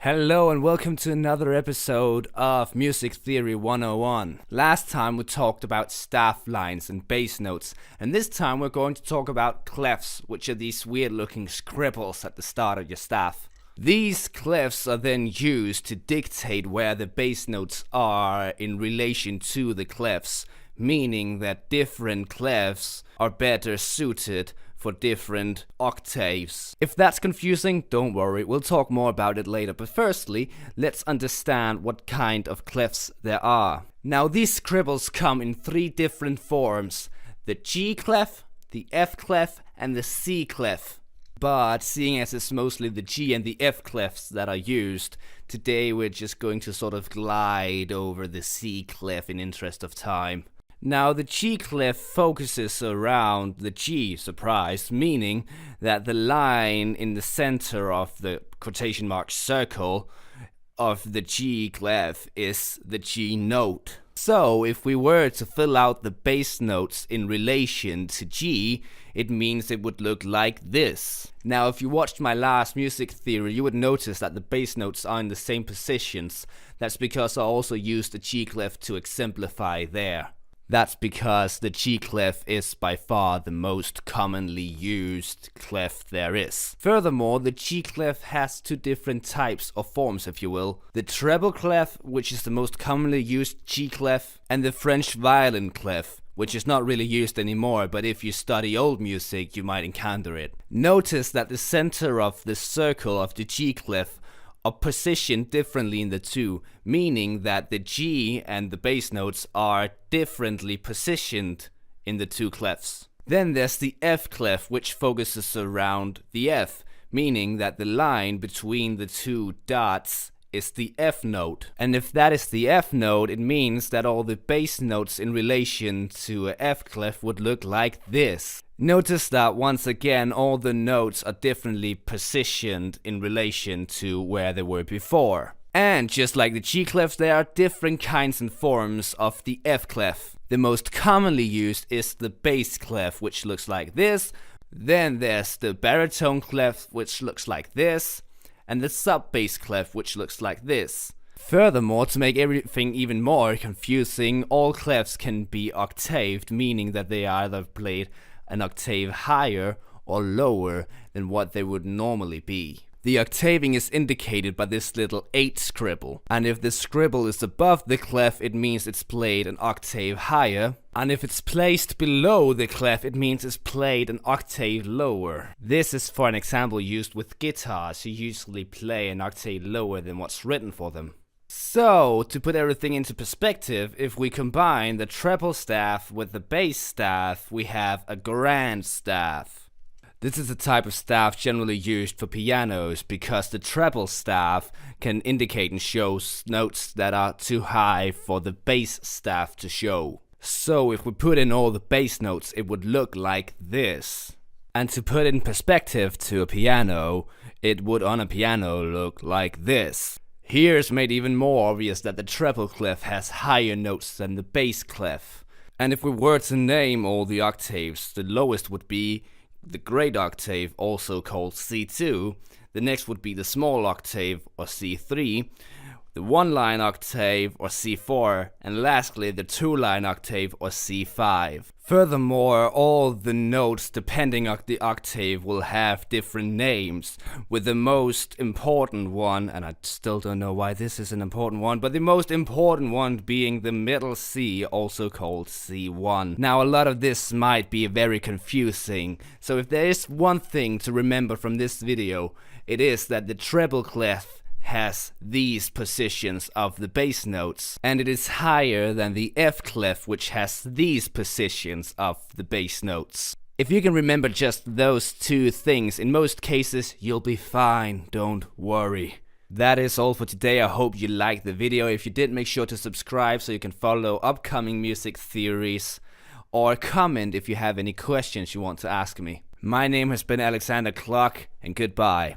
Hello and welcome to another episode of Music Theory 101. Last time we talked about staff lines and bass notes, and this time we're going to talk about clefs, which are these weird looking scribbles at the start of your staff. These clefs are then used to dictate where the bass notes are in relation to the clefs, meaning that different clefs are better suited for different octaves. If that's confusing, don't worry, we'll talk more about it later. But firstly, let's understand what kind of clefs there are. Now, these scribbles come in three different forms: the G-clef, the F-clef, and the C-clef. But seeing as it's mostly the G and the F clefs that are used, today we're just going to sort of glide over the C-clef in interest of time. Now, the G-clef focuses around the G, surprise, meaning that the line in the center of the quotation mark circle of the G-clef is the G note. So, if we were to fill out the bass notes in relation to G, it means it would look like this. Now, if you watched my last music theory, you would notice that the bass notes are in the same positions. That's because I also used the G-clef to exemplify there. That's because the G-clef is by far the most commonly used clef there is. Furthermore, the G-clef has two different types of forms, if you will. The treble clef, which is the most commonly used G-clef, and the French violin clef, which is not really used anymore, but if you study old music, you might encounter it. Notice that the center of the circle of the G-clef are positioned differently in the two, meaning that the G and the bass notes are differently positioned in the two clefs. Then there's the F clef, which focuses around the F, meaning that the line between the two dots is the F note. And if that is the F note, it means that all the bass notes in relation to a F clef would look like this. Notice that once again all the notes are differently positioned in relation to where they were before. And just like the G clef, there are different kinds and forms of the F clef. The most commonly used is the bass clef, which looks like this. Then there's the baritone clef, which looks like this, and the sub-bass clef, which looks like this. Furthermore, to make everything even more confusing, all clefs can be octaved, meaning that they are either played an octave higher or lower than what they would normally be. The octaving is indicated by this little 8 scribble, and if the scribble is above the clef, it means it's played an octave higher, and if it's placed below the clef, it means it's played an octave lower. This is, for an example, used with guitars, who usually play an octave lower than what's written for them. So, to put everything into perspective, if we combine the treble staff with the bass staff, we have a grand staff. This is a type of staff generally used for pianos because the treble staff can indicate and show notes that are too high for the bass staff to show. So if we put in all the bass notes, it would look like this. And to put in perspective to a piano, it would on a piano look like this. Here's made even more obvious that the treble clef has higher notes than the bass clef. And if we were to name all the octaves, the lowest would be the great octave, also called C2. The next would be the small octave, or C3, the one-line octave, or C4, and lastly the two-line octave, or C5. Furthermore, all the notes depending on the octave will have different names, with the most important one, and I still don't know why this is an important one, but the most important one being the middle C, also called C1. Now, a lot of this might be very confusing, so if there is one thing to remember from this video, it is that the treble clef has these positions of the bass notes, and it is higher than the F clef, which has these positions of the bass notes. If you can remember just those two things, in most cases you'll be fine, don't worry. That is all for today. I hope you liked the video. If you did, make sure to subscribe so you can follow upcoming music theories, or comment if you have any questions you want to ask me. My name has been Alexander Klock, and goodbye.